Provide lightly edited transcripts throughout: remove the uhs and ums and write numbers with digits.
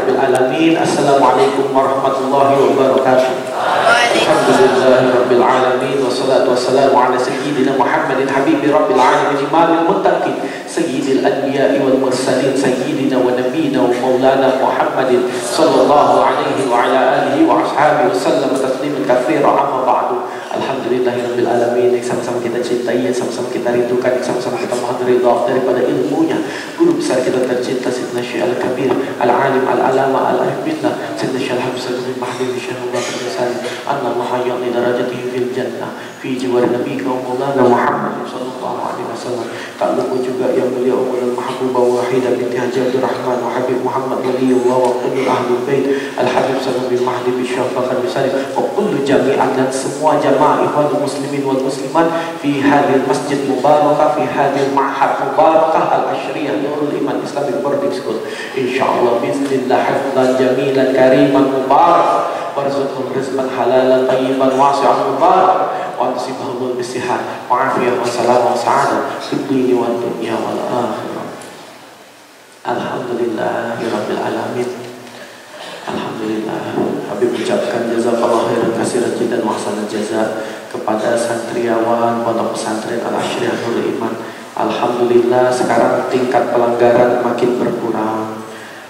Rabbil Alamin. Assalamualaikum warahmatullahi wabarakatuh. Alhamdulillahi Rabbil Alamin. Wassalatu wassalamu ala sayyidina Muhammadin habibi Rabbil Alamin, imamil muttaqin, sayyidil anbiya'i wal mursalin, sayyidina wa nabiyina wa maulana Muhammadin sallallahu alaihi wa ala alihi wa ashabihi wa sallam tasliman katsira, amma ba'du. Alhamdulillahi Rabbil Alamin. Yang sama-sama kita cintai, yang sama-sama kita rindukan, yang sama-sama kita mohon ridha daripada ilmunya guru besar kita tercinta Sayyidina Syekh Al-Kabir Al-Alim Al-Alama Al-Arif Billah Sayyidina Syekh Al-Habib bin Mahdi Syekh Al-Bakir Al-Sari anna Allah ya'ni darajatihi fil jannah fi jiwar Nabi kaum Maulana Muhammad sallallahu alaihi wasallam. Tak lupa juga yang mulia Ummul Mahbubah Wahidah binti Haji Abdul Rahman wa Habib Muhammad Waliullah wa kullu ahlul bait Al-Habib Sayyidina bin Mahdi bin Syekh Al-Bakir Al-Sari wa kullu jami'an, dan semua jamaah ikhwanul muslimin wal muslimat fi hadhil masjid mubarakah, fi hadhil ma'had mubarakah Al-Ashriyah Nurul Iman Islamic Boarding School. Insyaallah bismillah hafdan jamilan kariman mubarak warzuqhum rizqan halalan tayyiban wasi'an mubarak wa antisibahum bisihat wa afiyah wa salam wa sa'adah fid dunya wad dunya wal akhirah. Alhamdulillahi Rabbil Alamin. Alhamdulillah. Habib ucapkan jazakallahu khairan katsiran jiddan wa ahsanal jazaa kepada santriawan pondok pesantren Al-Ashriyah Nurul Iman. Alhamdulillah sekarang tingkat pelanggaran makin berkurang.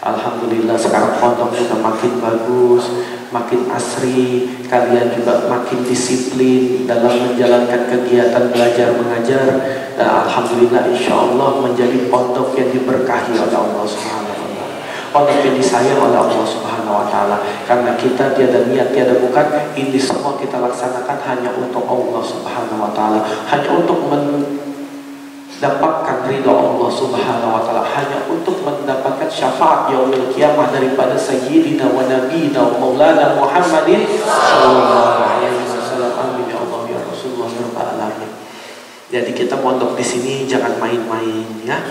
Alhamdulillah sekarang pondoknya sudah makin bagus, makin asri. Kalian juga makin disiplin dalam menjalankan kegiatan belajar mengajar. Dan alhamdulillah insyaallah menjadi pondok yang diberkahi oleh Allah Subhanahu wa taala. Pondok yang disayang oleh Allah Subhanahu wa taala. Karena kita tiada niat, tiada bukan, ini semua kita laksanakan hanya untuk Allah Subhanahu wa taala, hanya untuk mendapatkan ridha Allah Subhanahu wa taala, hanya untuk mendapatkan syafaat yaumil qiyamah daripada sayyidina wa nabiyina wa maulana Muhammadin sallallahu alaihi wasallam. Amin ya Allah ya Rasulullah ya Rabbal alamin. Jadi kita pondok di sini jangan main-main ya.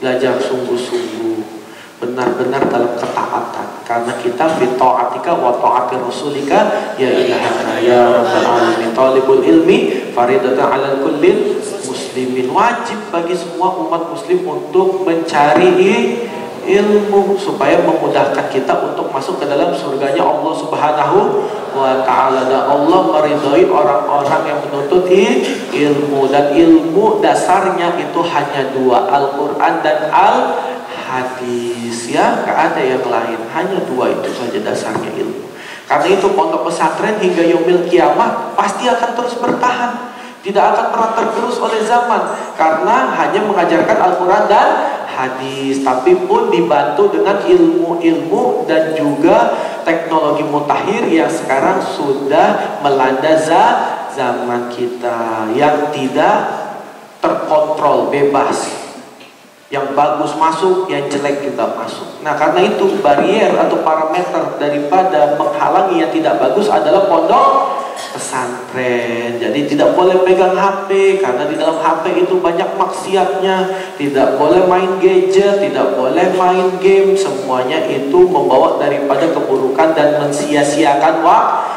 Belajar sungguh-sungguh, benar-benar dalam ketaatan, karena kita fi ta'atika wa ta'ati rasulika ya ilahana ya Rabbal alamin. Talibul ilmi faridatan 'alal kulli muslimin, wajib bagi semua umat muslim untuk mencari ilmu supaya memudahkan kita untuk masuk ke dalam surganya Allah Subhanahu wa taala. Dan Allah meridhai orang-orang yang menuntut ilmu, dan ilmu dasarnya itu hanya dua, Al-Qur'an dan Al-Hadis ya, gak ada yang lain, hanya dua itu saja dasarnya ilmu. Karena itu pondok pesantren hingga yaumil kiamah pasti akan terus bertahan, tidak akan pernah tergerus oleh zaman, karena hanya mengajarkan Al-Quran dan hadis, tapi pun dibantu dengan ilmu-ilmu dan juga teknologi mutakhir yang sekarang sudah melanda zaman kita, yang tidak terkontrol, bebas. Yang bagus masuk, yang jelek juga masuk. Nah karena itu barier atau parameter daripada menghalangi yang tidak bagus adalah pondok pesantren. Jadi tidak boleh pegang HP, karena di dalam HP itu banyak maksiatnya. Tidak boleh main gadget, tidak boleh main game. Semuanya itu membawa daripada keburukan dan mensia-siakan waktu.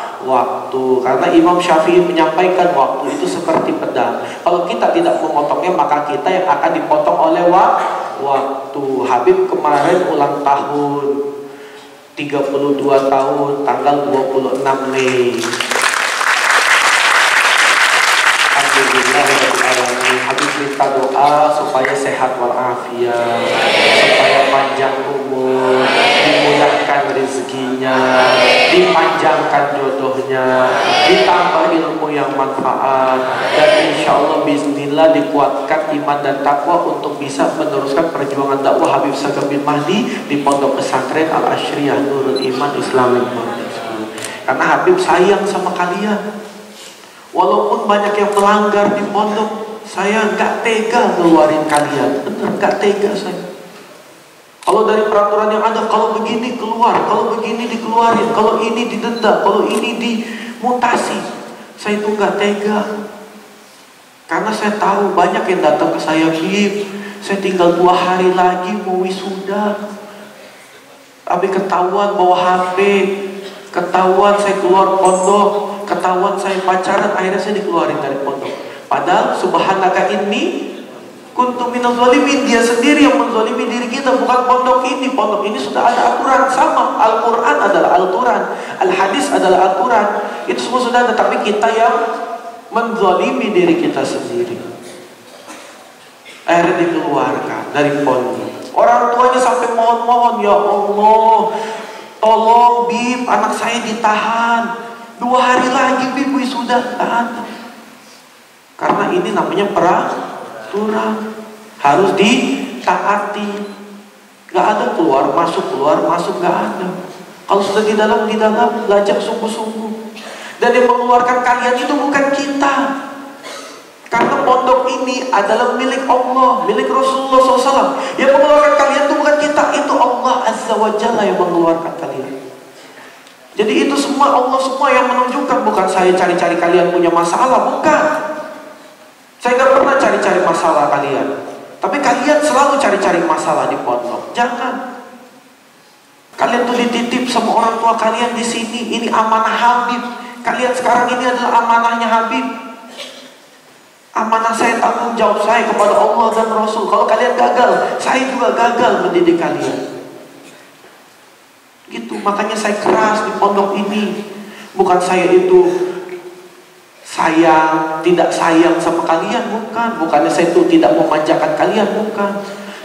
Karena Imam Syafi'i menyampaikan waktu itu seperti pedang. Kalau kita tidak memotongnya, maka kita yang akan dipotong oleh waktu. Habib kemarin ulang tahun 32 tahun tanggal 26 Mei. Alhamdulillah Habib minta doa supaya sehat walafiat, supaya panjang umur, dimudahkan rezekinya, dipanjangkan jodohnya, ditambah ilmu yang manfaat, dan insya Allah bismillah dikuatkan iman dan takwa untuk bisa meneruskan perjuangan dakwah Habib Sayyid bin Mahdi di pondok pesantren Al-Ashriyah Nurul Iman Islamic Boarding School. Karena Habib sayang sama kalian. Walaupun banyak yang melanggar di pondok, saya nggak tega ngeluarin kalian, bener nggak tega saya. Kalau dari peraturan yang ada, kalau begini keluar, kalau begini dikeluarin, kalau ini didenda, kalau ini dimutasi, saya itu nggak tega. Karena saya tahu banyak yang datang ke saya, Bib, saya tinggal 2 hari lagi mau wisuda, tapi ketahuan bawa HP, ketahuan saya keluar pondok, ketahuan saya pacaran, akhirnya saya dikeluarin dari pondok. Padahal subhanaka ini kuntum minaz zalimin. Dia sendiri yang menzalimi diri kita, bukan pondok ini. Pondok ini sudah ada aturan, sama. Al-Quran adalah aturan, Al-Hadis adalah aturan, itu semua sudah ada. Tapi kita yang menzalimi diri kita sendiri. Akhirnya dikeluarkan dari pondok. Orang tuanya sampai mohon-mohon, ya Allah, tolong Bib, anak saya ditahan 2 hari lagi Bib, sudah tahan. Karena ini namanya peraturan, harus ditaati. Gak ada keluar masuk, gak ada. Kalau sudah di dalam belajar sungguh-sungguh. Dan yang mengeluarkan kalian itu bukan kita, karena pondok ini adalah milik Allah, milik Rasulullah SAW. Yang mengeluarkan kalian itu bukan kita, itu Allah Azza wa Jalla yang mengeluarkan kalian. Jadi itu semua Allah semua yang menunjukkan, bukan saya cari-cari kalian punya masalah, bukan. Saya gak pernah cari-cari masalah kalian, tapi kalian selalu cari-cari masalah di pondok. Jangan. Kalian tuh dititip sama orang tua kalian di sini. Ini amanah Habib. Kalian sekarang ini adalah amanahnya Habib. Amanah saya, tanggung jawab saya kepada Allah dan Rasul. Kalau kalian gagal, saya juga gagal mendidik kalian. Gitu, makanya saya keras di pondok ini. Bukan saya itu sayang, tidak sayang sama kalian, bukan. Bukannya saya itu tidak memanjakan kalian, bukan.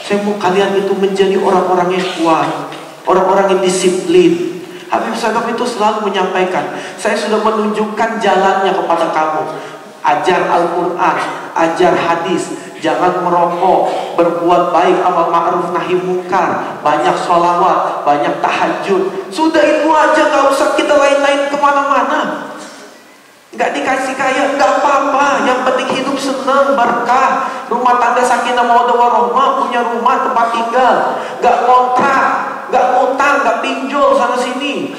Saya mau kalian itu menjadi orang-orang yang kuat, orang-orang yang disiplin. Habib Sagaf itu selalu menyampaikan, saya sudah menunjukkan jalannya kepada kamu. Ajar Al-Quran, ajar hadis, jangan merokok, berbuat baik, amal ma'ruf nahi munkar, banyak sholawat, banyak tahajud. Sudah itu aja, gak usah kita lain-lain kemana-mana. Gak dikasih kaya, gak apa-apa. Yang penting hidup senang, berkah, rumah tangga sakinah mawaddah warahmah, punya rumah tempat tinggal, gak kontrak, gak utang, gak pinjol sana sini.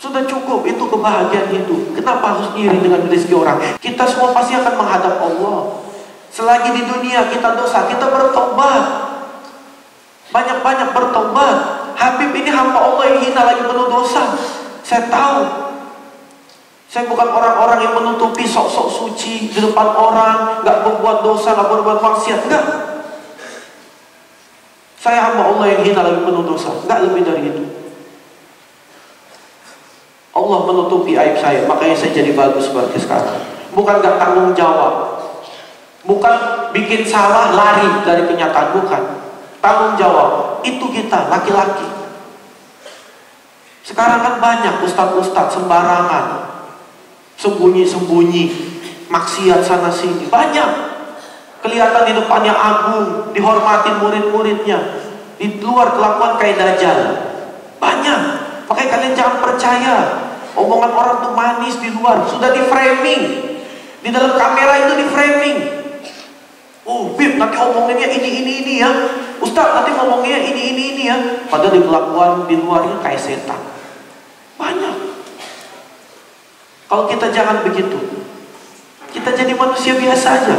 Sudah cukup, itu kebahagiaan itu. Kenapa harus iri dengan rezeki orang? Kita semua pasti akan menghadap Allah. Selagi di dunia kita dosa, kita bertobat. Banyak-banyak bertobat. Habib ini hamba Allah yang hina lagi penuh dosa. Saya tahu. Saya bukan orang-orang yang menutupi sok-sok suci di depan orang, gak berbuat dosa, gak berbuat maksiat. Enggak. Saya hamba Allah yang hina lagi penuh dosa. Enggak lebih dari itu. Allah menutupi aib saya, makanya saya jadi bagus seperti sekarang. Bukan gak tanggung jawab, bukan bikin salah lari dari kenyataan, bukan. Tanggung jawab, itu kita laki-laki. Sekarang kan banyak ustadz-ustadz sembarangan, sembunyi-sembunyi, maksiat sana sini, banyak. Kelihatan di depannya agung, dihormatin murid-muridnya, di luar kelakuan kayak dajjal. Banyak. Makanya kalian jangan percaya omongan orang tuh manis di luar, sudah di framing. Di dalam kamera itu di framing. Oh, Bib, nanti omonginnya ini ya. Ustaz, nanti ngomongnya ini ya. Padahal di kelakuan di luarnya kayak setan. Banyak. Kalau kita jangan begitu, kita jadi manusia biasa aja.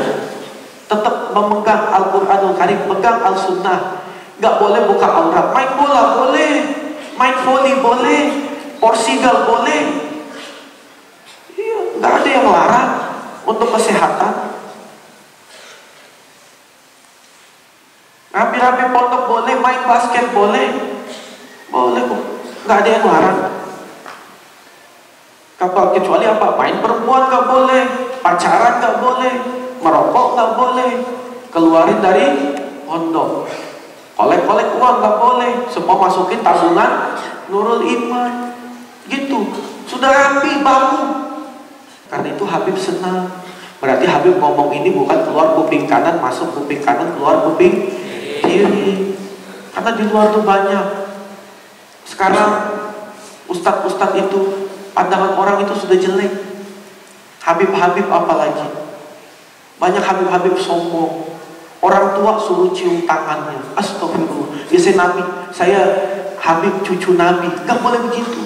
Tetap memegang Al-Quranul Karim, pegang Al-Sunnah. Gak boleh buka aurat. Main bola boleh, main volley boleh, Portugal boleh. Iya, nggak ada yang larang untuk kesehatan. Rapi-rapi pondok boleh, main basket boleh, boleh kok, nggak ada yang larang. Kecuali apa? Main perempuan nggak boleh, pacaran nggak boleh, merokok nggak boleh, keluarin dari pondok. Kolek-kolek uang nggak boleh, semua masukin tabungan Nurul Iman. Gitu, sudah rapi, baku. Karena itu Habib senang. Berarti Habib ngomong ini bukan keluar kuping kanan, masuk kuping kanan, keluar kuping kiri. Karena di luar tuh banyak. Sekarang ustadz-ustadz itu, pandangan orang itu sudah jelek. Habib-habib apalagi. Banyak habib-habib sombong. Orang tua suruh cium tangannya. Astagfirullah. Ya saya Habib cucu Nabi. Gak boleh begitu.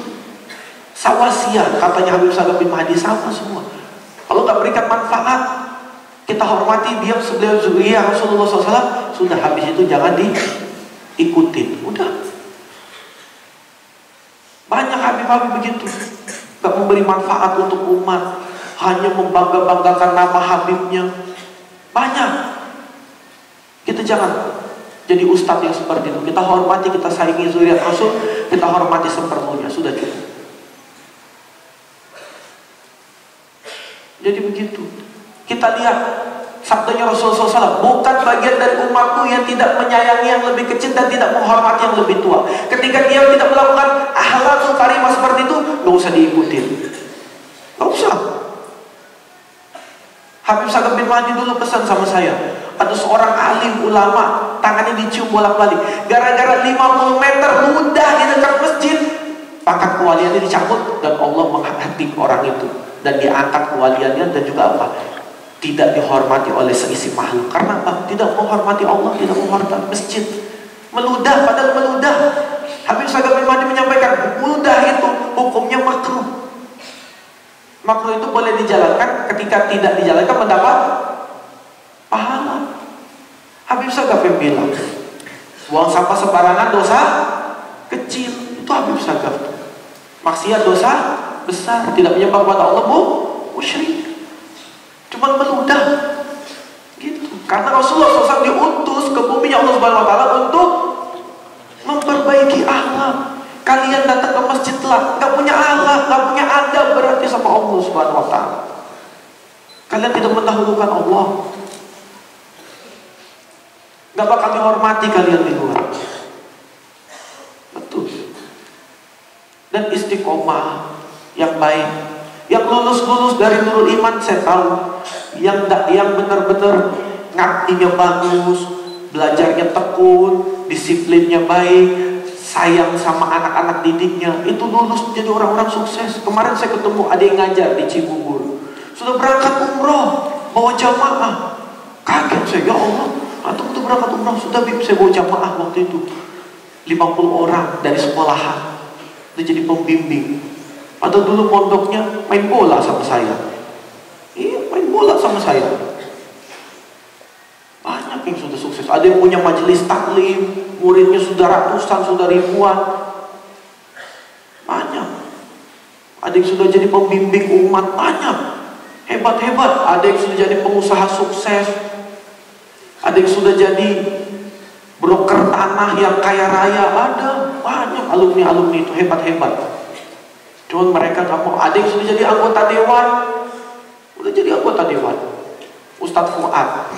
Sawasiah, katanya Habib Sagaf bin Mahdi, sama semua. Kalau gak berikan manfaat, kita hormati dia sebelum zuriyah Rasulullah SAW. Sudah, habis itu jangan diikutin. Udah. Banyak habib-habib begitu. Gak memberi manfaat untuk umat, hanya membangga-banggakan nama Habibnya. Banyak. Kita jangan jadi ustadz yang seperti itu. Kita hormati, kita sayangi zuriat Rasul, kita hormati seperlunya, sudah cukup. Jadi begitu. Kita lihat sabdanya Rasulullah SAW, bukan bagian dari umatku yang tidak menyayangi yang lebih kecil dan tidak menghormati yang lebih tua. Ketika dia tidak melakukan akhlakul karimah seperti itu, gak usah diikutin. Gak usah. Habib Sagaf bin Mahdi dulu pesan sama saya, ada seorang alim ulama, tangannya dicium bolak-balik, gara-gara 50 meter ludah di dekat masjid, pangkat kewaliannya dicabut dan Allah menghakim orang itu, dan diangkat kewaliannya, dan juga apa? Tidak dihormati oleh seisi makhluk. Karena apa? Tidak menghormati Allah, tidak menghormati masjid. Meludah, padahal meludah. Habib Sagaf bin Mahdi menyampaikan, meludah itu hukumnya makruh. Makruh itu boleh dijalankan, ketika tidak dijalankan mendapat pahala. Habib Sagaf yang bilang, buang sampah sembarangan dosa kecil. Itu Habib Sagaf. Maksiat dosa besar, tidak menyembah kepada Allah, musyrik. Cuman meludah gitu. Karena Rasulullah SAW diutus ke bumi Allah Subhanahu wa taala untuk memperbaiki akhlak. Kalian datang ke masjid lah, gak punya akhlak, gak punya adab, berarti sama Allah Subhanahu wa taala. Kalian tidak mendahulukan Allah, gak bakal dihormati kalian di luar. Betul. Dan istiqomah yang baik, yang lulus dari Nurul Iman, saya tahu. Yang benar-benar ngabdinya bagus, belajarnya tekun, disiplinnya baik, sayang sama anak-anak didiknya, itu lulus jadi orang-orang sukses. Kemarin saya ketemu ada yang ngajar di Cibubur, sudah berangkat umroh bawa jamaah. Kaget saya, ya Allah, antum tuh berangkat umroh sudah saya bawa jamaah waktu itu 50 orang dari sekolahan, dia jadi pembimbing. Atau dulu pondoknya main bola sama saya. Iya, main bola sama saya. Banyak yang sudah sukses. Ada yang punya majelis taklim, muridnya sudah ratusan, sudah ribuan. Banyak. Ada yang sudah jadi pembimbing umat, banyak. Hebat-hebat. Ada yang sudah jadi pengusaha sukses. Ada yang sudah jadi broker tanah yang kaya raya. Ada banyak alumni-alumni itu hebat-hebat. Cuman mereka gak mau. Ada yang sudah jadi anggota dewan. Udah jadi anggota dewan, Ustadz Fuad.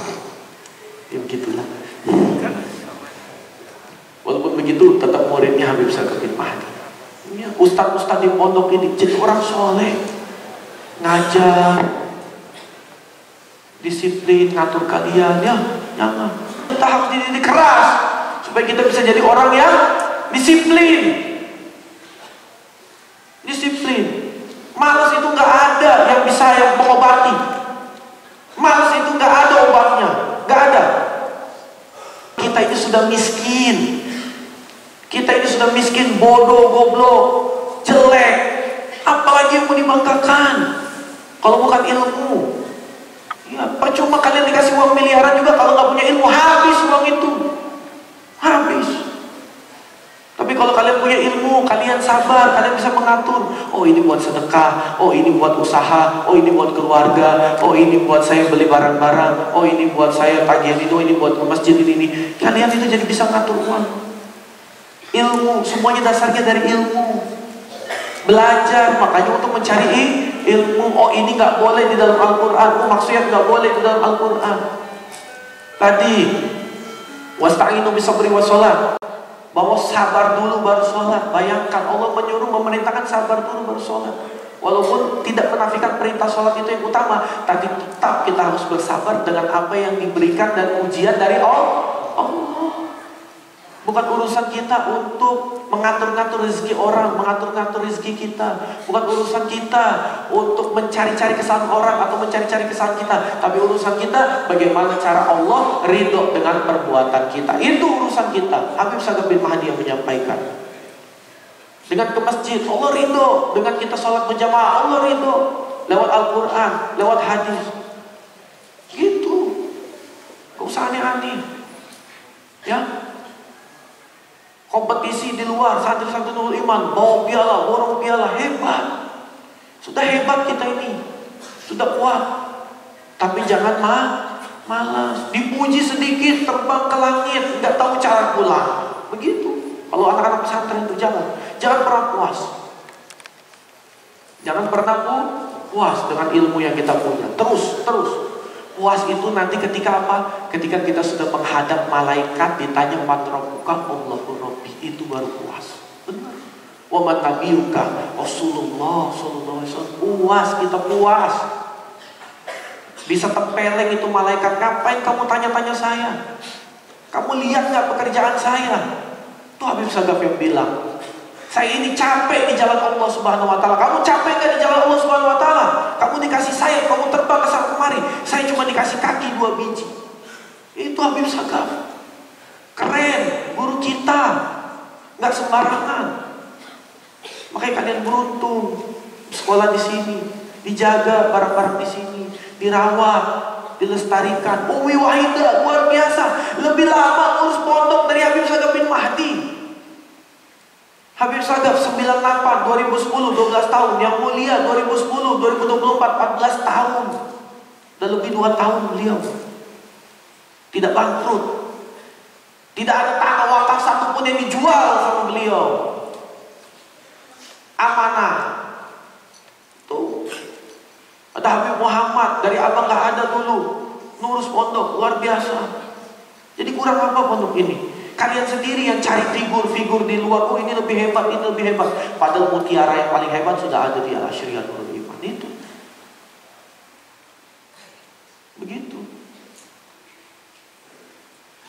Ya begitulah. Walaupun begitu tetap muridnya Habib Sagaf bin Mahdi. Ya, ustadz-ustadz di pondok ini jadi orang soleh, ngajar, disiplin, ngatur kalian. Ya, jangan. Kita harus dididik keras supaya kita bisa jadi orang yang disiplin. Disiplin. Malas itu nggak ada yang bisa yang mengobati. Malas itu nggak ada obatnya, nggak ada. Kita ini sudah miskin. Kita ini sudah miskin, bodoh, goblok, jelek. Apalagi yang mau dibanggakan kalau bukan ilmu? Ya, percuma kalian dikasih uang miliaran juga kalau nggak punya ilmu, habis uang itu, habis. Tapi kalau kalian punya ilmu, kalian sabar, kalian bisa mengatur. Oh ini buat sedekah, oh ini buat usaha, oh ini buat keluarga, oh ini buat saya beli barang-barang, oh ini buat saya tagihan itu, ini buat ke masjid ini. Kalian itu jadi bisa mengatur uang. Ilmu, semuanya dasarnya dari ilmu. Belajar, makanya untuk mencari ilmu. Oh ini nggak boleh di dalam Al-Quran, oh maksudnya nggak boleh di dalam Al-Quran. Tadi wasta'inu bisabri wassalat, bahwa sabar dulu baru sholat. Bayangkan Allah menyuruh, memerintahkan sabar dulu baru sholat. Walaupun tidak menafikan perintah sholat itu yang utama, tapi tetap kita harus bersabar dengan apa yang diberikan dan ujian dari Allah. Bukan urusan kita untuk mengatur-ngatur rezeki orang, mengatur-ngatur rezeki kita. Bukan urusan kita untuk mencari-cari kesalahan orang atau mencari-cari kesalahan kita. Tapi urusan kita bagaimana cara Allah ridho dengan perbuatan kita. Itu urusan kita. Habib Sagaf bin Mahdi yang menyampaikan. Dengan ke masjid, Allah ridho. Dengan kita sholat berjamaah, Allah ridho. Lewat Al-Quran, lewat hadis. Gitu. Gak usah aneh-aneh. Ya. Kompetisi di luar, santri-santri Nurul Iman bawa piala, borong piala, hebat. Sudah hebat kita ini, sudah kuat. Tapi jangan Malas. Dipuji sedikit, terbang ke langit, nggak tahu cara pulang. Begitu. Kalau anak-anak pesantren itu jangan pernah puas. Jangan pernah puas dengan ilmu yang kita punya. Terus. Puas itu nanti ketika apa? Ketika kita sudah menghadap malaikat, ditanya man rabbuka, Allahu rabbi, itu baru puas. Benar. Wa man nabiyuka, Rasulullah sallallahu alaihi wasallam. Puas, kita puas. Bisa tempeleng itu malaikat, ngapain kamu tanya-tanya saya? Kamu lihat nggak pekerjaan saya? Tuh Habib Sagaf yang bilang, saya ini capek di jalan Allah Subhanahu wa taala. Kamu capek nggak di jalan Allah Subhanahu wa taala? Kamu dikasih sayap, kamu terbang ke sana kemari. Saya cuma dikasih kaki 2 biji. Itu Habib Sagaf. Keren, guru kita. Nggak sembarangan. Makanya kalian beruntung sekolah di sini, dijaga barang-barang di sini, dirawat, dilestarikan. Umi Wahida luar biasa, lebih lama ngurus pondok dari Habib Sagaf bin Mahdi. Habib Sagaf 98, 2010, 12 tahun. Yang mulia 2010, 2024, 14 tahun. Dan lebih 2 tahun beliau tidak bangkrut. Tidak ada tanah wakaf satupun yang dijual sama beliau. Amanah. Tuh. Ada Habib Muhammad, dari abang gak ada dulu, ngurus pondok, luar biasa. Jadi kurang apa pondok ini? Kalian sendiri yang cari figur-figur di luar. Oh ini lebih hebat, ini lebih hebat. Padahal mutiara yang paling hebat sudah ada di Al-Asyriyatul Iman. Itu. Begitu.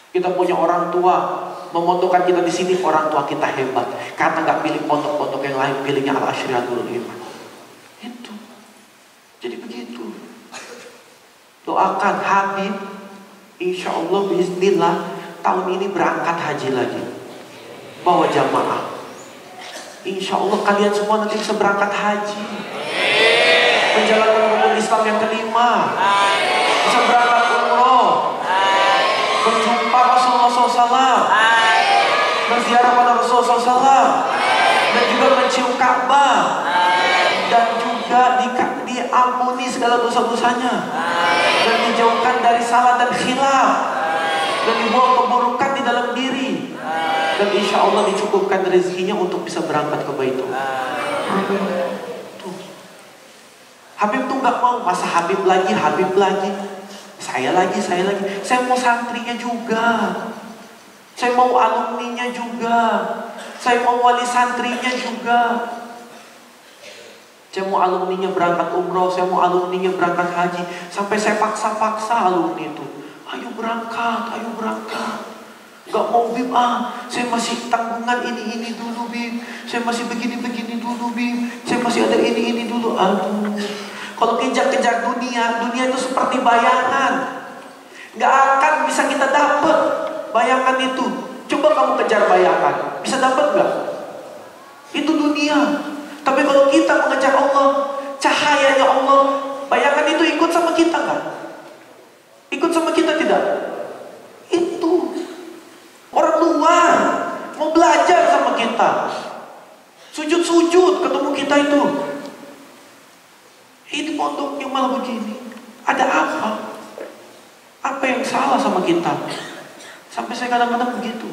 Kita punya orang tua memondokkan kita di sini, orang tua kita hebat. Karena nggak pilih pondok-pondok yang lain, pilihnya Al-Asyriyatul Iman. Itu. Jadi begitu. Doakan Habib, insya Allah bismillah tahun ini berangkat haji lagi. Bawa jamaah. Insya Allah kalian semua nanti bisa berangkat haji. Menjalankan rukun Islam yang kelima. Bisa berangkat umroh. Berjumpa Rasulullah SAW. Berziarah pada Rasulullah SAW. Dan juga mencium Ka'bah. Dan juga diampuni segala dosa-dosanya. Dan dijauhkan dari salah dan khilaf. Dan dibuang keburukan di dalam diri. Dan insya Allah dicukupkan rezekinya untuk bisa berangkat ke Baitullah. Tuh. Habib tuh gak mau, masa Habib lagi, saya lagi. Saya mau santrinya juga. Saya mau alumninya juga. Saya mau wali santrinya juga. Saya mau alumninya berangkat umroh, saya mau alumninya berangkat haji. Sampai saya paksa-paksa alumni itu. Ayo berangkat. Gak mau Bib, saya masih tanggungan ini dulu Bib. Saya masih begini dulu Bib. Saya masih ada ini dulu. Aduh. Kalau kejar-kejar dunia itu seperti bayangan. Gak akan bisa kita dapat bayangan itu. Coba kamu kejar bayangan, bisa dapat gak? Itu dunia. Tapi kalau kita mengejar Allah, cahayanya Allah, bayangan itu ikut sama kita gak? Ikut sama kita tidak? Itu orang luar mau belajar sama kita, sujud ketemu kita itu. Ini pondoknya malah begini. Ada apa? Apa yang salah sama kita? Sampai saya kadang-kadang begitu.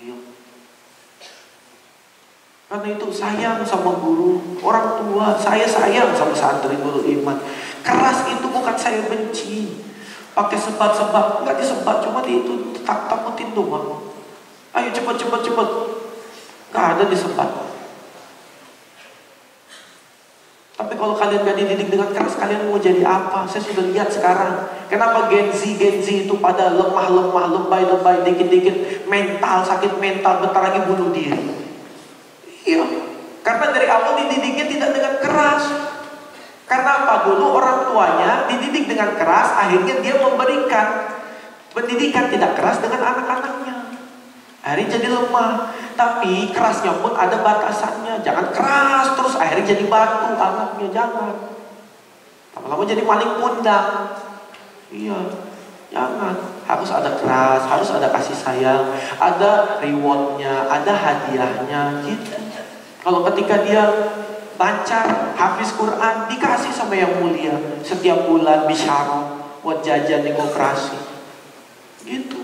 Iya. Karena itu sayang sama guru, orang tua. Saya sayang sama santri Nurul Iman. Keras itu bukan saya benci. Pakai sebat-sebat, nggak disebat, cuma itu takutin doang. Ayo cepat. Nggak ada disebat. Tapi kalau kalian gak dididik dengan keras, kalian mau jadi apa? Saya sudah lihat sekarang. Kenapa Gen Z itu pada lemah, lebay, dikit-dikit mental, sakit mental, bentar lagi bunuh diri. Iya, karena dari awal dididiknya tidak dengan keras. Karena apa? Dulu orang tuanya dididik dengan keras, akhirnya dia memberikan pendidikan tidak keras dengan anak-anaknya. Akhirnya jadi lemah. Tapi kerasnya pun ada batasannya. Jangan keras terus akhirnya jadi batu anaknya, jangan. Lama-lama jadi maling pundang. Iya, jangan. Harus ada keras, harus ada kasih sayang, ada rewardnya, ada hadiahnya gitu. Kalau ketika dia baca, hafiz Quran, dikasih sama yang mulia setiap bulan bisyarah. buat jajan di koperasi. Gitu.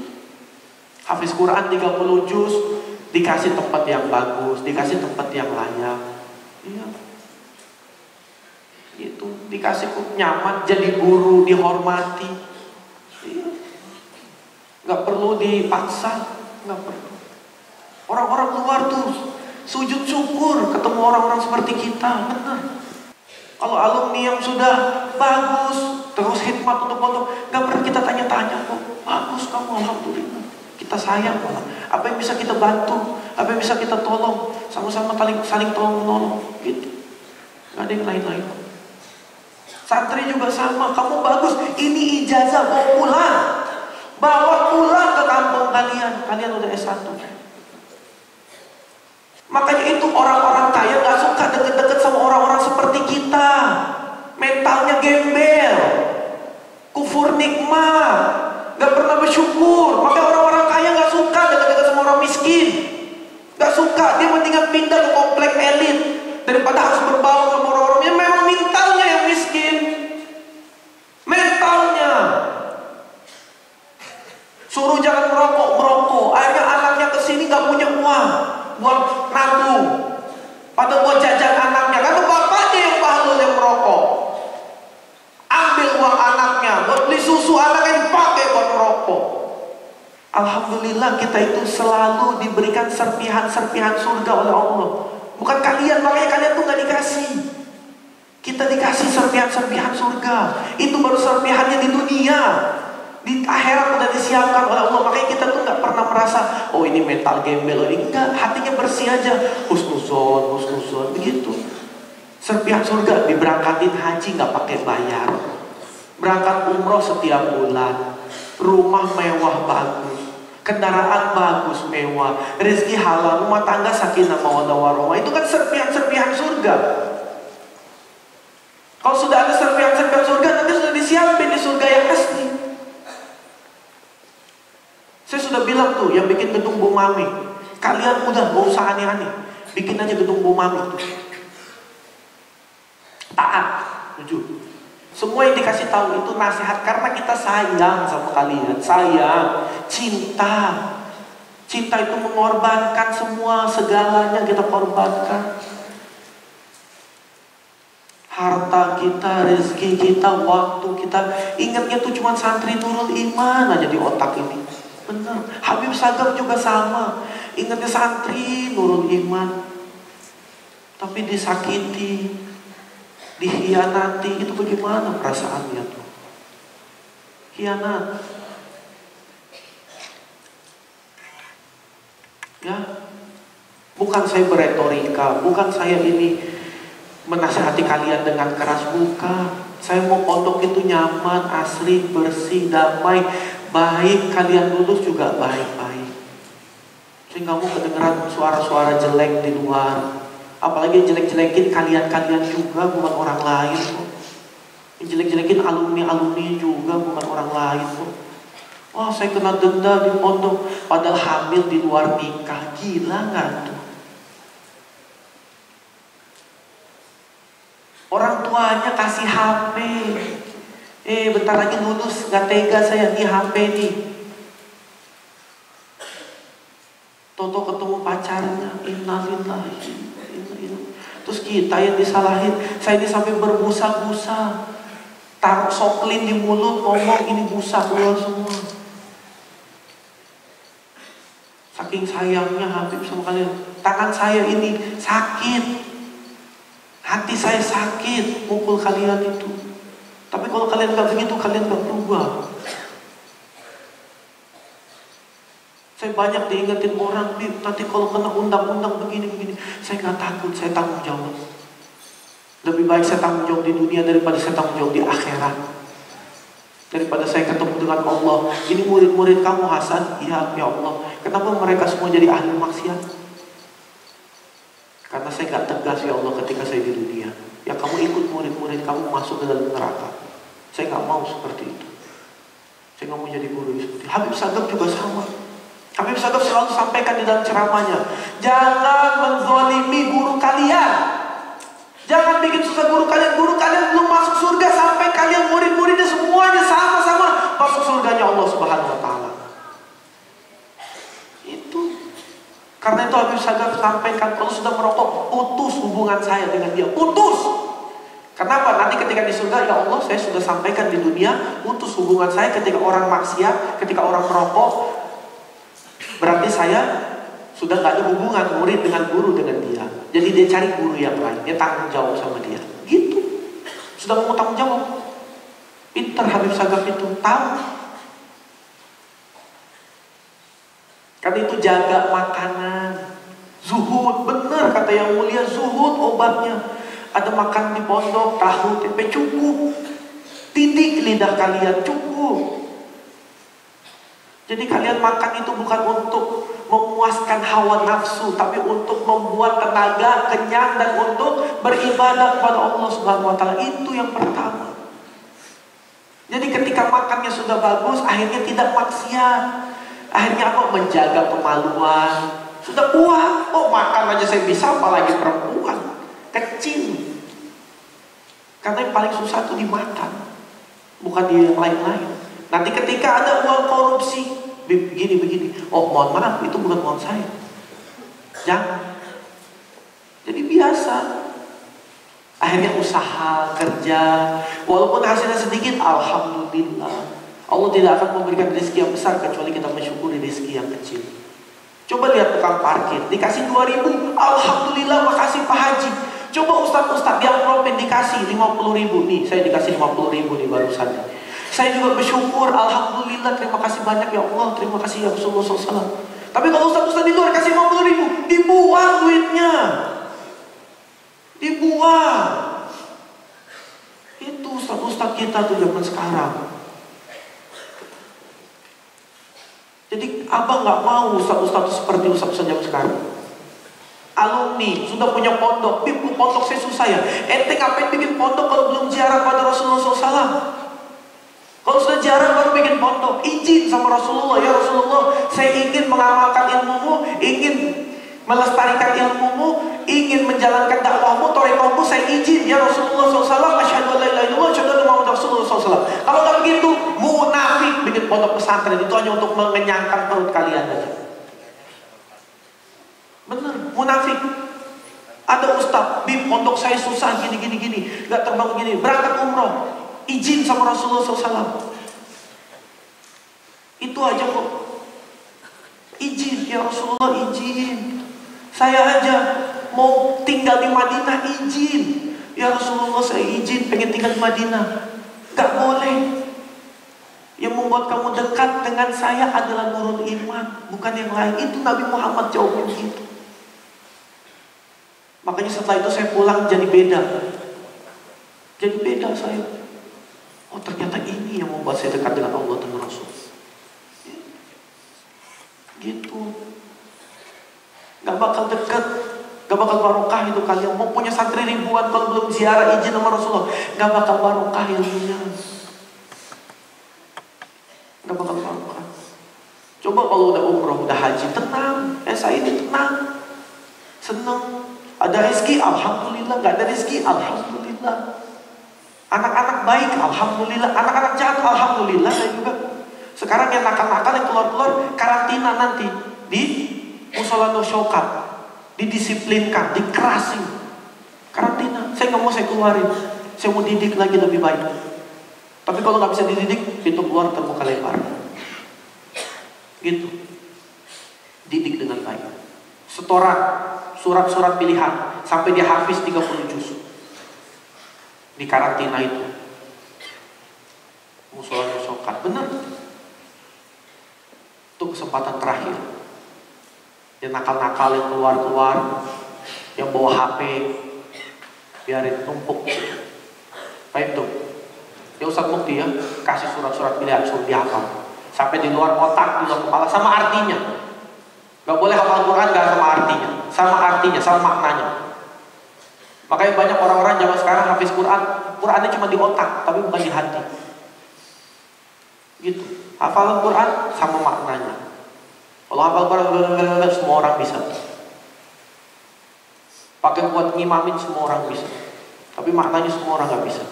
Hafiz Quran 30 juz, dikasih tempat yang bagus, dikasih tempat yang layak. Iya. Gitu. Dikasih nyaman, jadi guru, dihormati. Iya. Gak perlu dipaksa, gak perlu. Orang-orang luar tuh sujud syukur ketemu orang-orang seperti kita, benar. Kalau alumni yang sudah bagus, terus hikmat untuk pondok, gak pernah kita tanya-tanya kok. Bagus kamu, alhamdulillah. Kita sayang malah. Apa yang bisa kita bantu, apa yang bisa kita tolong, sama-sama saling tolong menolong, gitu. Gak ada yang lain-lain. Santri juga sama, kamu bagus, ini ijazah, bawa pulang. Bawa pulang ke kampung kalian. Kalian udah S1. Makanya itu orang-orang kaya gak suka deket-deket sama orang-orang seperti kita. Mentalnya gembel, kufur nikmat, gak pernah bersyukur. Makanya orang-orang kaya gak suka deket-deket sama orang miskin. Gak suka, dia mendingan pindah ke komplek elit daripada harus berbaur sama orang-orang yang memang mentalnya yang miskin. Mentalnya suruh jangan merokok. Akhirnya anaknya kesini gak punya uang buat nabung, pada buat jajan anaknya, karena bapaknya yang bahlul yang merokok. Ambil uang anaknya buat beli susu, anaknya dipakai buat merokok. Alhamdulillah kita itu selalu diberikan serpihan-serpihan surga oleh Allah. Bukan kalian, makanya kalian tuh gak dikasih. Kita dikasih serpihan-serpihan surga. Itu baru serpihannya di dunia. Di akhirat udah disiapkan oleh Allah. Makanya kita tuh gak pernah merasa, oh ini mental gembel, oh ini enggak. Hatinya bersih aja, husnuzon, begitu. Serpihan surga, diberangkatin haji gak pakai bayar, berangkat umroh setiap bulan, rumah mewah bagus, kendaraan bagus mewah, rezeki halal, rumah tangga sakinah mawaddah warahmah. Itu kan serpihan-serpihan surga. Kalau sudah ada serpihan-serpihan surga, nanti sudah disiapin di surga yang asli. Saya sudah bilang tuh, yang bikin gedung Bomami, kalian udah gak usah aneh-aneh, bikin aja gedung Bomami tuh. Taat, jujur. Semua yang dikasih tahu itu nasihat karena kita sayang sama kalian, sayang, cinta. Cinta itu mengorbankan semua, segalanya kita korbankan. Harta kita, rezeki kita, waktu kita. Ingatnya tuh cuma santri Nurul Iman aja di otak ini. Benar, Habib Sagaf juga sama. Ingatnya santri Nurul Iman, tapi disakiti, dikhianati. Itu bagaimana perasaannya tuh? Khianat. Ya, bukan saya beretorika, bukan saya ini menasihati kalian dengan keras, bukan. Saya mau pondok itu nyaman, asri, bersih, damai, baik. Kalian lulus juga baik-baik. Saya nggak mau kedengeran suara-suara jelek di luar. Apalagi jelek-jelekin kalian-kalian juga, bukan orang lain kok. Jelek-jelekin alumni-alumni juga, bukan orang lain kok. Wah, saya kena denda di pondok, padahal hamil di luar nikah. Gila nggak tuh? Orang tuanya kasih HP. Bentar lagi lulus, gak tega saya nih HP nih. Toto ketemu pacarnya, innalillahi. Terus kita yang disalahin. Saya ini sampai berbusa-busa, taruh soklin di mulut, ngomong ini busa keluar semua. Saking sayangnya Habib sama kalian. Tangan saya ini sakit, hati saya sakit mukul kalian itu. Tapi kalau kalian gak begitu, kalian gak berubah. Saya banyak diingetin orang, nanti kalau kena undang-undang begini-begini, saya gak takut, saya tanggung jawab. Lebih baik saya tanggung jawab di dunia daripada saya tanggung jawab di akhirat. Daripada saya ketemu dengan Allah, ini murid-murid kamu Hasan, iya ya Allah. Kenapa mereka semua jadi ahli maksiat? Karena saya gak tegas ya Allah ketika saya di dunia. Ya kamu ikut murid-murid kamu masuk ke dalam neraka. Saya gak mau seperti itu. Saya gak mau jadi guru seperti itu. Habib Sagaf juga sama. Habib Sagaf selalu sampaikan di dalam ceramahnya, jangan menzalimi guru kalian. Jangan bikin susah guru kalian. Guru kalian belum masuk surga sampai kalian murid-muridnya semuanya sama-sama masuk surganya Allah Subhanahu wa taala. Itu. Karena itu Habib Sagaf sampaikan, kalau sudah merokok, putus hubungan saya dengan dia. Putus. Kenapa? Nanti ketika di surga, ya Allah, saya sudah sampaikan di dunia, putus hubungan saya ketika orang maksiat, ketika orang merokok. Berarti saya sudah gak ada hubungan murid dengan guru dengan dia. Jadi dia cari guru yang lain, dia tanggung jawab sama dia. Gitu. Sudah mau tanggung jawab. Pintar Habib Sagaf itu, tahu. Karena itu jaga makanan. Zuhud, benar kata yang mulia, zuhud obatnya. Ada makan di pondok, tahu, tempe cukup. Didik lidah kalian, cukup. Jadi kalian makan itu bukan untuk memuaskan hawa nafsu, tapi untuk membuat tenaga kenyang dan untuk beribadah kepada Allah Subhanahu wa taala. Itu yang pertama. Jadi ketika makannya sudah bagus, akhirnya tidak maksiat. Akhirnya apa? Menjaga kemaluan. Sudah kuat. Oh, makan aja saya bisa, apalagi perempuan. Kecil. Karena yang paling susah itu dimakan, bukan di yang lain-lain. Nanti ketika ada uang korupsi, begini. Oh, mohon maaf, itu bukan uang saya. Jangan. Jadi biasa. Akhirnya usaha, kerja. Walaupun hasilnya sedikit, alhamdulillah. Allah tidak akan memberikan rezeki yang besar kecuali kita mensyukuri rezeki yang kecil. Coba lihat tukang parkir, dikasih 2.000, alhamdulillah, makasih Pak Haji. Coba ustaz-ustaz yang propen dikasih 50.000 nih, saya dikasih 50.000 nih barusan. Saya juga bersyukur, alhamdulillah, terima kasih banyak ya Allah, terima kasih ya Rasulullah SAW. Tapi kalau ustaz-ustaz di luar kasih 50.000, dibuang duitnya, dibuang. Itu ustaz-ustaz kita tuh zaman sekarang. Jadi abang nggak mau ustaz-ustaz seperti ustaz-ustaz zaman sekarang. Alumni sudah punya pondok, pondok saya susah ya. Ente ngapain bikin pondok kalau belum ziarah pada Rasulullah SAW? Kalau sudah ziarah baru bikin pondok, izin sama Rasulullah, ya Rasulullah, saya ingin mengamalkan ilmumu, ingin melestarikan ilmumu, ingin menjalankan dakwahmu, thariqahmu, saya izin ya Rasulullah SAW, asyhadu an la ilaha illallah, asyhadu anna Muhammadar Rasulullah SAW. Kalau nggak begitu, munafik bikin pondok pesantren, itu hanya untuk mengenyangkan perut kalian aja. Bener, munafik. Ada ustaz, di pondok saya susah gini, nggak terbang gini, berangkat umroh, izin sama Rasulullah SAW. Itu aja kok. Izin ya Rasulullah, izin. Saya aja mau tinggal di Madinah, izin ya Rasulullah, saya izin pengen tinggal di Madinah. Gak boleh. Yang membuat kamu dekat dengan saya adalah nurul iman, bukan yang lain. Itu Nabi Muhammad jawabnya begitu. Makanya setelah itu saya pulang jadi beda. Jadi beda saya. Oh, ternyata ini yang membuat saya dekat dengan Allah dan Rasul. Gitu. Gak bakal dekat, gak bakal barokah itu kalian. Mau punya santri ribuan kalau belum ziarah izin sama Rasulullah, gak bakal barokah ilmunya. Gak bakal barokah. Coba kalau udah umroh, udah haji, tenang. Saya ini tenang, senang. Ada rezeki, alhamdulillah. Gak ada rezeki, alhamdulillah. Anak-anak baik, alhamdulillah. Anak-anak jahat, alhamdulillah. Saya juga. Sekarang yang nakal-nakal yang keluar-keluar karantina nanti di musola Nur Syaukat, didisiplinkan, dikerasin, karantina. Saya nggak mau saya keluarin, saya mau didik lagi lebih baik. Tapi kalau nggak bisa dididik, pintu keluar terbuka lebar. Gitu, didik dengan baik. Setoran surat-surat pilihan sampai dia hafiz 30 juz di karantina itu. Musola Nur Syaukat, benar. Itu kesempatan terakhir. Yang nakal-nakal yang keluar-keluar, yang bawa HP, biarin numpuk. Baik tuh. Ya Ustaz Mukti ya, kasih surat-surat pilihan suruh dihafal. Sampai di luar otak, di luar kepala, sama artinya. Gak boleh hafal Quran gak sama artinya. Sama artinya, sama maknanya. Makanya banyak orang-orang zaman sekarang hafiz Quran, Qurannya cuma di otak, tapi bukan di hati. Gitu. Hafalan Quran sama maknanya. Kalau hafal Quran semua orang bisa. Pakai buat ngimamin semua orang bisa. Tapi maknanya semua orang nggak bisa.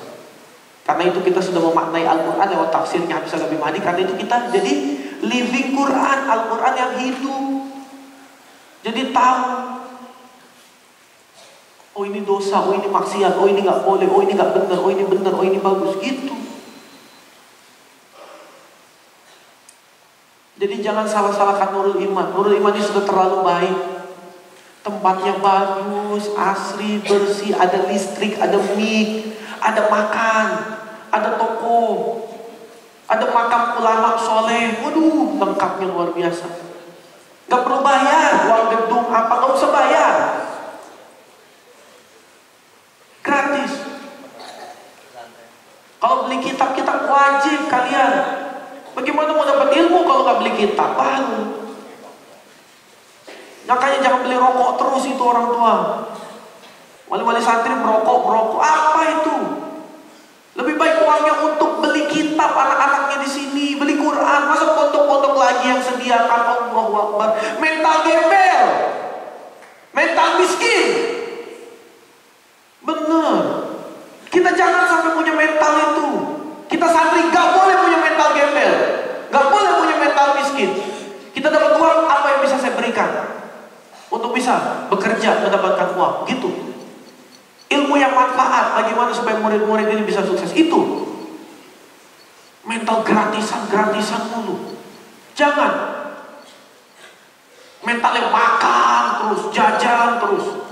Karena itu kita sudah memaknai Al-Quran lewat tafsirnya Habib Salam bin Mahdi. Karena itu kita jadi living Quran, Al-Quran yang hidup. Jadi tahu, oh ini dosa, oh ini maksiat, oh ini nggak boleh, oh ini nggak benar, oh ini benar, oh ini bagus, gitu. Jadi jangan salah-salahkan Nurul Iman. Nurul Iman ini sudah terlalu baik. Tempatnya bagus, asri, bersih, ada listrik, ada mic, ada makan, ada toko, ada makam ulama soleh. Waduh, lengkapnya luar biasa. Gak perlu bayar, uang gedung apa, gak usah bayar. Gratis. Kalau beli kitab-kitab wajib kalian. Bagaimana mau dapat ilmu kalau gak beli kitab? Baru. Makanya jangan beli rokok terus itu orang tua. Wali-wali santri merokok. Apa itu? Lebih baik uangnya untuk beli kitab anak-anaknya di sini, beli Quran. Masa pondok-pondok lagi yang sediakan? Allahu Akbar. Mental gembel, mental miskin. Bener. Kita jangan sampai punya mental itu. Kita santri gak boleh punya mental gembel, gak boleh punya mental miskin. Kita dapat uang, apa yang bisa saya berikan untuk bisa bekerja mendapatkan uang, gitu. Ilmu yang manfaat, bagaimana supaya murid-murid ini bisa sukses, itu. Mental gratisan mulu. Jangan. Mental yang makan terus, jajan terus.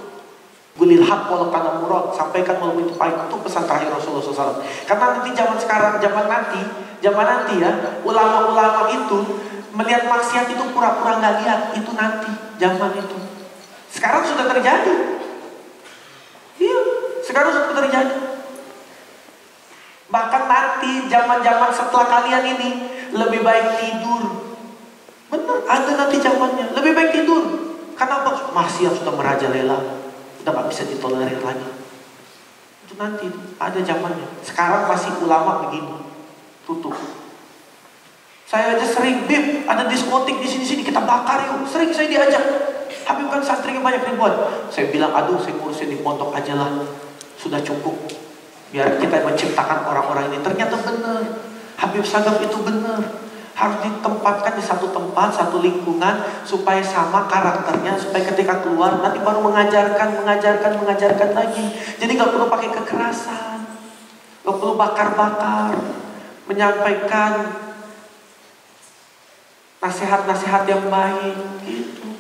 Gulil haq walau kana murad, sampaikan walau itu pahit. Itu pesan terakhir Rasulullah SAW. Karena nanti zaman nanti ya, ulama-ulama itu melihat maksiat itu pura-pura nggak lihat, itu nanti zaman itu. Sekarang sudah terjadi. Iya, sekarang sudah terjadi. Bahkan nanti zaman-zaman setelah kalian ini lebih baik tidur. Benar, ada nanti zamannya lebih baik tidur. Kenapa? Maksiat sudah merajalela, udah nggak bisa ditolerir lagi. Itu nanti ada zamannya. Sekarang masih ulama begini, tutup. Saya aja sering, Bib, ada diskotik di sini kita bakar yuk. Sering saya diajak. Habib kan santrinya banyak ribuan. Saya bilang, aduh, saya ngurusin di pondok aja lah. Sudah cukup. Biar kita menciptakan orang-orang ini. Ternyata benar. Habib Sagaf itu benar. Harus ditempatkan di satu tempat, satu lingkungan, supaya sama karakternya, supaya ketika keluar nanti baru mengajarkan lagi. Jadi gak perlu pakai kekerasan, gak perlu bakar-bakar, menyampaikan nasihat-nasihat yang baik, gitu.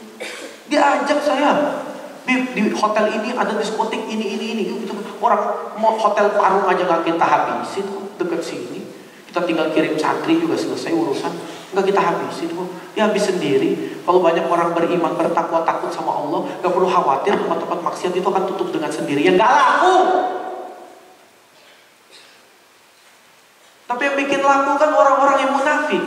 Diajak saya, di hotel ini ada diskotik ini gitu. Orang mau hotel Parung aja gak kita habisin, dekat sini. Kita tinggal kirim santri juga selesai urusan, nggak kita habisin kok. Ya habis sendiri. Kalau banyak orang beriman, bertakwa, takut sama Allah, nggak perlu khawatir tempat-tempat maksiat itu akan tutup dengan sendirinya. Nggak laku. Tapi yang bikin laku kan orang-orang yang munafik.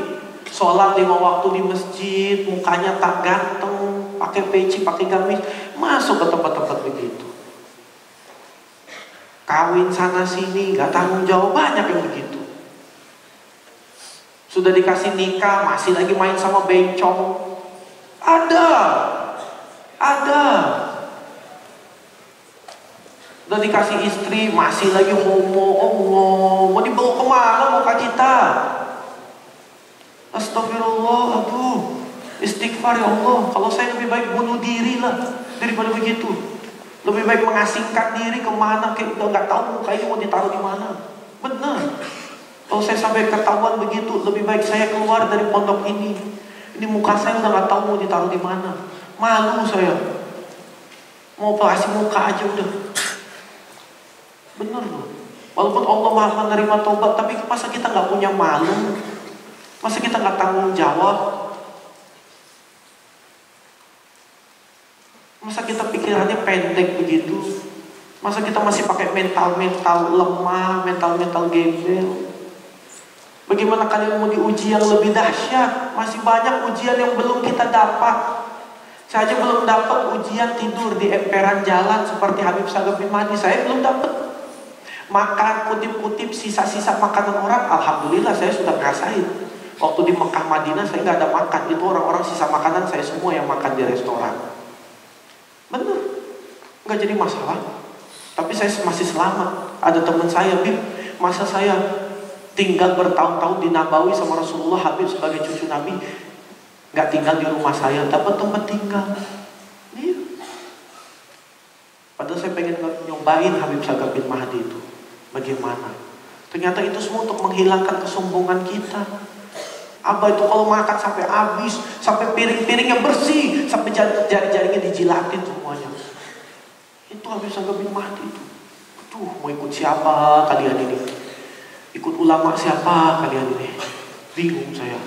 Sholat 5 waktu di masjid, mukanya tak ganteng, pakai peci, pakai gamis, masuk ke tempat-tempat begitu. Kawin sana sini, nggak tanggung jawab, banyak yang begitu. Sudah dikasih nikah, masih lagi main sama bencong. Ada. Udah dikasih istri, masih lagi homo. Allah, mau dibawa kemana muka kita? Astagfirullah, aduh, istighfar ya Allah. Kalau saya lebih baik bunuh diri lah daripada begitu. Lebih baik mengasingkan diri kemana, udah nggak tahu muka ini mau ditaruh di mana. Benar. Kalau saya sampai ketahuan begitu, lebih baik saya keluar dari pondok ini. Ini muka saya udah nggak tahu mau ditaruh di mana. Malu saya. Mau kasih muka aja udah. Bener loh. Walaupun Allah Maha menerima tobat, tapi masa kita nggak punya malu? Masa kita nggak tanggung jawab? Masa kita pikirannya pendek begitu? Masa kita masih pakai mental lemah, mental gembel? Bagaimana kalian mau diuji yang lebih dahsyat? Masih banyak ujian yang belum kita dapat. Saya aja belum dapat ujian tidur di emperan jalan seperti Habib Sagaf bin Mahdi. Saya belum dapat. Makan kutip-kutip sisa-sisa makanan orang, alhamdulillah saya sudah ngerasain. Waktu di Mekah Madinah saya nggak ada makan. Itu orang-orang sisa makanan saya semua yang makan di restoran. Bener, nggak jadi masalah. Tapi saya masih selamat. Ada teman saya, Bib, masa saya tinggal bertahun-tahun di Nabawi sama Rasulullah, Habib sebagai cucu Nabi, nggak tinggal di rumah saya, dapat tempat tinggal. Iya. Padahal saya pengen nyobain Habib Sagaf bin Mahdi itu. Bagaimana? Ternyata itu semua untuk menghilangkan kesombongan kita. Abah itu kalau makan sampai habis, sampai piring-piringnya bersih, sampai jari-jarinya dijilatin semuanya. Itu Habib Sagaf bin Mahdi itu. Tuh, mau ikut siapa kalian ini? Ikut ulama siapa kalian ini? Bingung saya.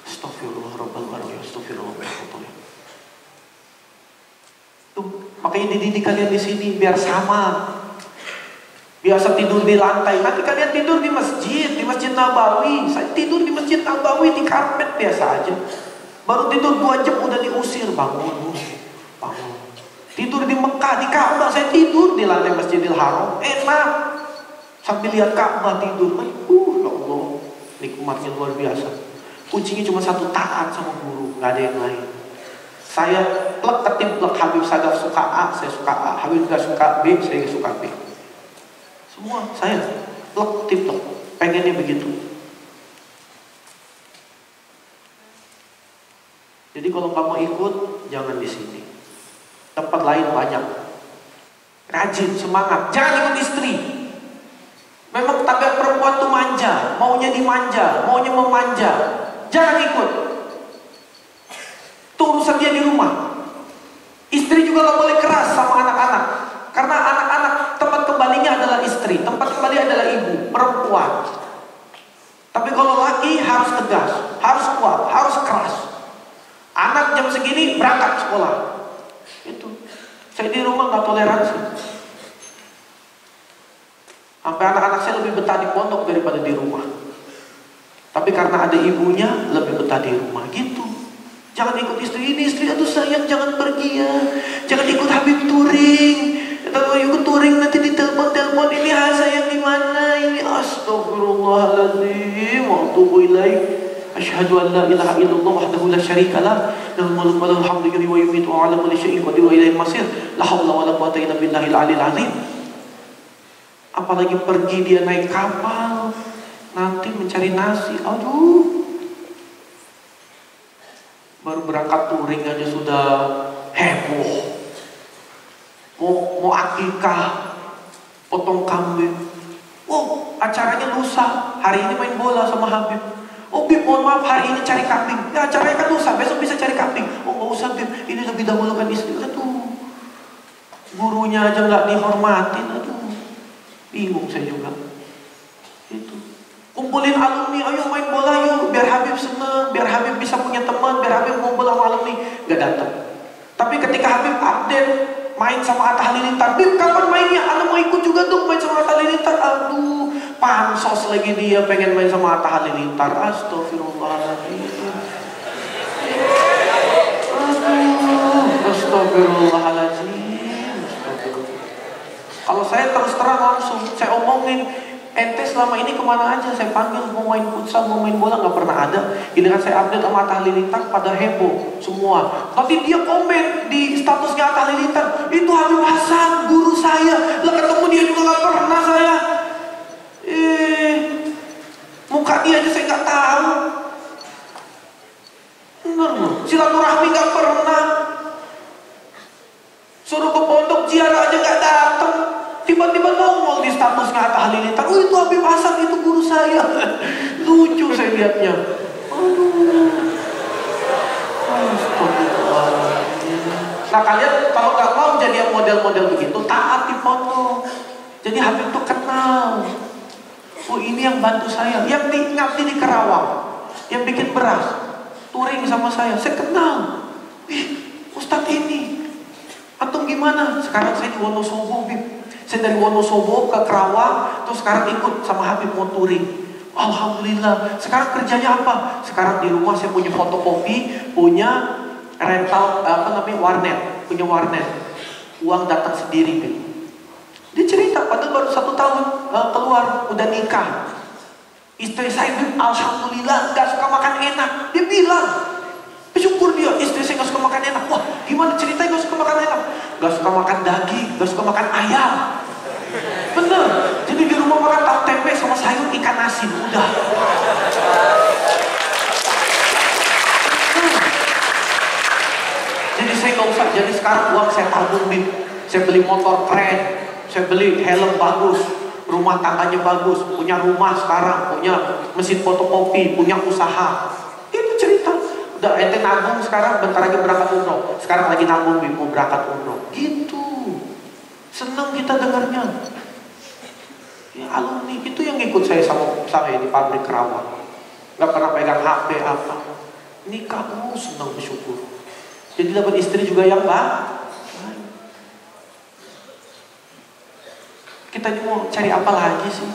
Astagfirullah Rabbal Alamin. Astagfirullah. Tuh, makanya dididik kalian di sini biar sama. Biasa tidur di lantai, nanti kalian tidur di Masjid Nabawi. Saya tidur di Masjid Nabawi di karpet biasa aja. Baru tidur 2 jam udah diusir, bangun. Tidur di Mekah, di Ka'bah, saya tidur di lantai Masjidil Haram, enak. Sambil lihat Ka'bah tidur, ya Allah, nikmatnya luar biasa. Kuncinya cuma satu, taat sama guru, nggak ada yang lain. Saya plek ketiplek, Habib Sagaf suka A, saya suka A. Habib gak suka B, saya suka B. Semua saya plek ketiplek, pengennya begitu. Jadi kalau nggak mau ikut, jangan di sini. Tempat lain banyak. Rajin, semangat, jangan ikut istri. Memang tabiat perempuan tuh manja, maunya dimanja, maunya memanja. Jangan ikut. Itu urusan dia di rumah. Istri juga gak boleh keras sama anak-anak. Karena anak-anak tempat kembalinya adalah istri, tempat kembali adalah ibu, perempuan. Tapi kalau laki harus tegas, harus kuat, harus keras. Anak jam segini berangkat sekolah. Itu. Saya di rumah gak toleransi. Sampai anak-anak saya lebih betah di pondok daripada di rumah. Tapi karena ada ibunya, lebih betah di rumah gitu. Jangan ikut istri ini, istri aduh sayang jangan pergi ya. Jangan ikut Habib touring. Kalau ikut touring nanti ditelepon ini sayang di mana ini. Astagfirullahaladzim. Wa atubu ilaih. Asyhadu an la ilaha illallah wahdahu la syarika lah. Lahul mulku wa lahul hamdu yuhyi wa yumiitu wa 'ala kulli syai'in qadir wa ilaihi masir. La haula wa la quwwata illa billahil 'aliyyil 'azim. Apalagi pergi dia naik kapal, nanti mencari nasi. Aduh. Baru berangkat touring aja sudah heboh. Mau akikah, potong kambing. Oh, acaranya lusa. Hari ini main bola sama Habib. Oh, Bib, mohon maaf hari ini cari kambing. Ya, acaranya kan lusa, besok bisa cari kambing. Oh, nggak usah Bib, ini lebih dahulukan istri. Aduh, gurunya aja nggak dihormatin. Aduh, bingung saya juga. Itu. Kumpulin alumni, ayo main bola yuk, biar Habib seneng, biar Habib bisa punya teman, biar Habib ngumpul sama alumni. Gak datang. Tapi ketika Habib update main sama Atta Halilintar, Bib kapan mainnya? Anda mau ikut juga dong main sama Atta Halilintar. Aduh, pansos lagi dia pengen main sama Atta Halilintar. Astagfirullahaladzim. Astagfirullahaladzim. Kalau saya terus terang langsung, saya omongin, ente selama ini kemana aja? Saya panggil mau main futsal, mau main bola, nggak pernah ada. Ini kan saya update sama Atta Halilintar pada heboh semua. Tapi dia komen di statusnya Atta Halilintar, itu Habib Hasan, guru saya. Lah ketemu dia juga nggak pernah saya. Muka dia aja saya nggak tahu. Bener loh, silaturahmi nggak pernah. Suruh ke pondok ziarah aja nggak datang. Tiba-tiba nongol di statusnya Atta Halilintar. Oh, itu Habib Hasan, itu guru saya. Lucu saya lihatnya. Aduh. Nah, kalian kalau nggak mau jadi yang model-model begitu, taat di pondok. Jadi Habib tuh kenal. Oh, ini yang bantu saya, yang ngabdi di Kerawang, yang bikin beras, touring sama saya kenal. Ustadz ini. Antum gimana? Sekarang saya di Wonosobo, Bib. Saya dari Wonosobo ke Kerawang, terus sekarang ikut sama Habib mau touring. Alhamdulillah. Sekarang kerjanya apa? Sekarang di rumah saya punya fotokopi, punya rental warnet, punya warnet. Uang datang sendiri, Bib. Dia cerita, padahal baru 1 tahun keluar, udah nikah. Istri saya, Bib, alhamdulillah gak suka makan enak. Dia bilang, bersyukur dia, istri saya gak suka makan enak. Wah, gimana ceritanya gak suka makan enak? Gak suka makan daging, gak suka makan ayam. panasin, udah. Jadi saya nggak usah, jadi sekarang uang saya tabung nih. Saya beli motor keren, saya beli helm bagus, rumah tangganya bagus, punya rumah sekarang, punya mesin fotokopi, punya usaha. Itu cerita. Udah ente nabung sekarang, bentar lagi berangkat umroh. Sekarang lagi nabung nih, mau berangkat umroh. Gitu. Senang kita dengarnya. Ya alumni itu yang ikut saya sama di pabrik kerawat. Gak pernah pegang HP apa. Nikah senang bersyukur. Jadi dapat istri juga yang baik. Kita mau cari apa lagi sih?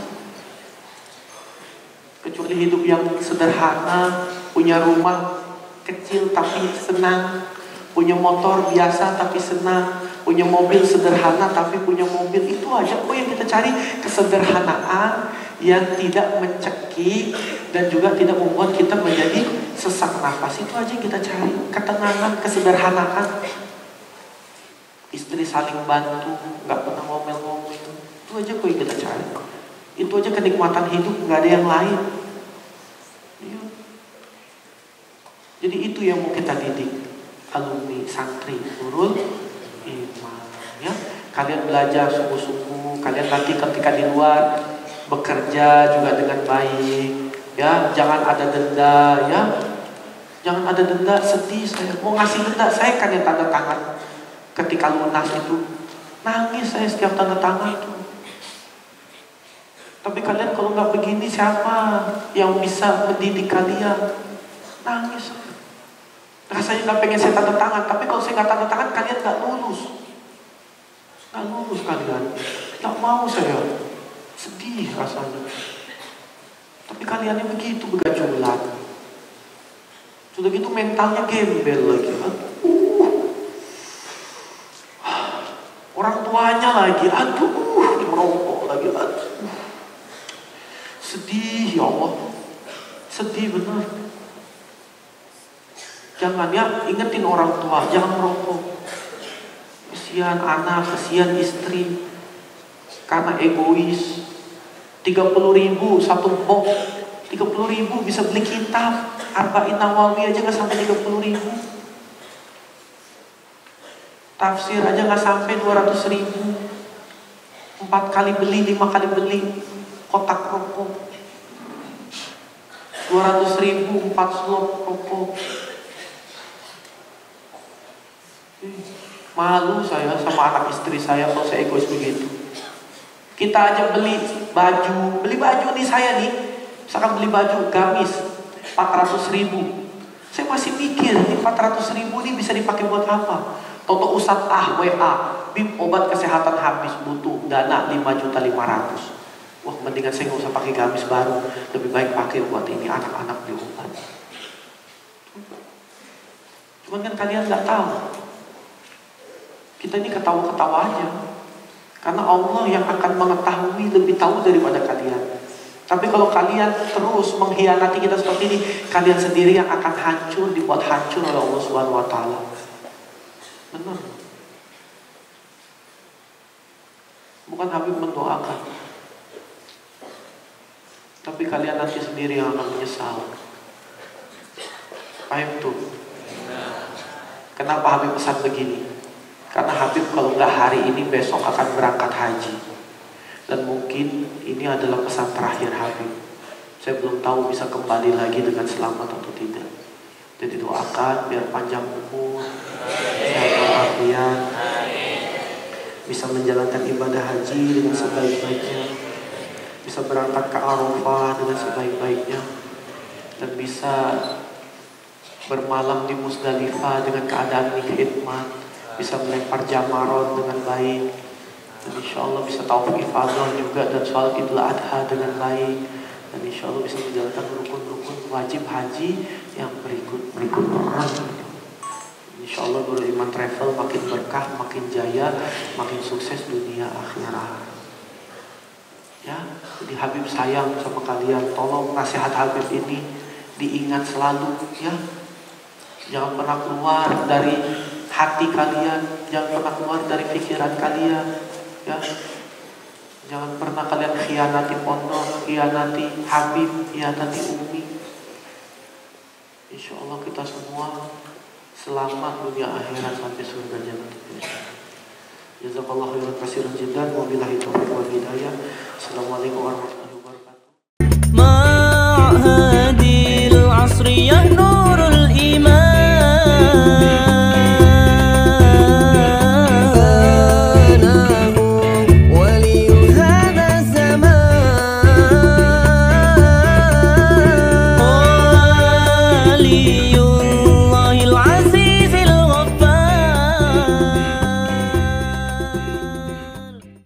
Kecuali hidup yang sederhana, punya rumah kecil tapi senang, punya motor biasa tapi senang, punya mobil sederhana tapi punya mobil. Itu aja kok yang kita cari, kesederhanaan yang tidak mencekik dan juga tidak membuat kita menjadi sesak nafas. Itu aja yang kita cari, ketenangan, kesederhanaan. Istri saling bantu, nggak pernah ngomel-ngomel. Itu aja kok yang kita cari. Itu aja kenikmatan hidup, nggak ada yang lain. Iya. Jadi itu yang mau kita didik alumni santri Nurul Iman. Ya, kalian belajar sungguh-sungguh. Kalian nanti ketika di luar bekerja juga dengan baik. Ya, jangan ada denda. Ya, jangan ada denda. Sedih saya. Mau ngasih denda, saya kan yang tanda tangan. Ketika lunas itu nangis saya setiap tanda tangan itu. Tapi kalian kalau nggak begini, siapa yang bisa mendidik kalian? Nangis. Rasanya nggak pengen saya tanda tangan, tapi kalau saya nggak tanda tangan, kalian nggak lulus. Nggak lulus kalian. Nggak mau saya. Sedih rasanya. Tapi kaliannya begitu begajulan. Sudah gitu mentalnya gembel lagi. Orang tuanya lagi, merokok lagi, sedih ya Allah, sedih benar. Jangan ya, ingetin orang tua, jangan merokok. Kesian anak, kesian istri, karena egois. 30.000 satu box, 30.000 bisa beli kitab Arba'in Nawawi aja nggak sampai 30.000. Tafsir aja nggak sampai 200.000. 4 kali beli, 5 kali beli kotak rokok. 200.000 4 slot rokok. Malu saya sama anak istri saya kalau saya egois begitu. Kita aja beli baju nih saya nih. Misalkan beli baju gamis 400.000. Saya masih mikir nih 400.000 nih bisa dipakai buat apa? Toto Ustadz WA, Bim obat kesehatan habis, butuh dana 5.500.000. Wah, mendingan saya nggak usah pakai gamis baru, lebih baik pakai buat ini anak-anak di obat. Cuman kan kalian nggak tahu, kita ini ketawa-ketawa aja, karena Allah yang akan mengetahui lebih tahu daripada kalian. Tapi kalau kalian terus mengkhianati kita seperti ini, kalian sendiri yang akan hancur, dibuat hancur oleh Allah Subhanahu Wa Taala. Benar. Bukan Habib mendoakan, tapi kalian nanti sendiri yang akan menyesal. Paham tuh? Kenapa Habib pesan begini? Karena Habib kalau nggak hari ini besok akan berangkat haji. Dan mungkin ini adalah pesan terakhir Habib. Saya belum tahu bisa kembali lagi dengan selamat atau tidak. Jadi doakan biar panjang umur, sehat walafiat, bisa menjalankan ibadah haji dengan sebaik-baiknya, bisa berangkat ke Arafah dengan sebaik-baiknya, dan bisa bermalam di Musdalifah dengan keadaan khidmat, bisa melempar jamarot dengan baik, dan insya Allah bisa taufik ifadah juga dan sholat Idul Adha dengan baik, dan insya Allah bisa menjalankan rukun-rukun wajib haji yang berikutnya. Insya Allah Nurul Iman Travel makin berkah, makin jaya, makin sukses dunia akhirat. Ya, jadi Habib sayang sama kalian. Tolong nasihat Habib ini diingat selalu, ya. Jangan pernah keluar dari hati kalian, jangan pernah keluar dari pikiran kalian, ya. Jangan pernah kalian khianati pondok, khianati Habib, khianati Umi. Insya Allah kita semua selamat dunia akhirat sampai surga jannatul firdaus. Jazakallahu khairan katsiran jiddan wa billahi taufiq wal hidayah. Assalamualaikum warahmatullahi wabarakatuh.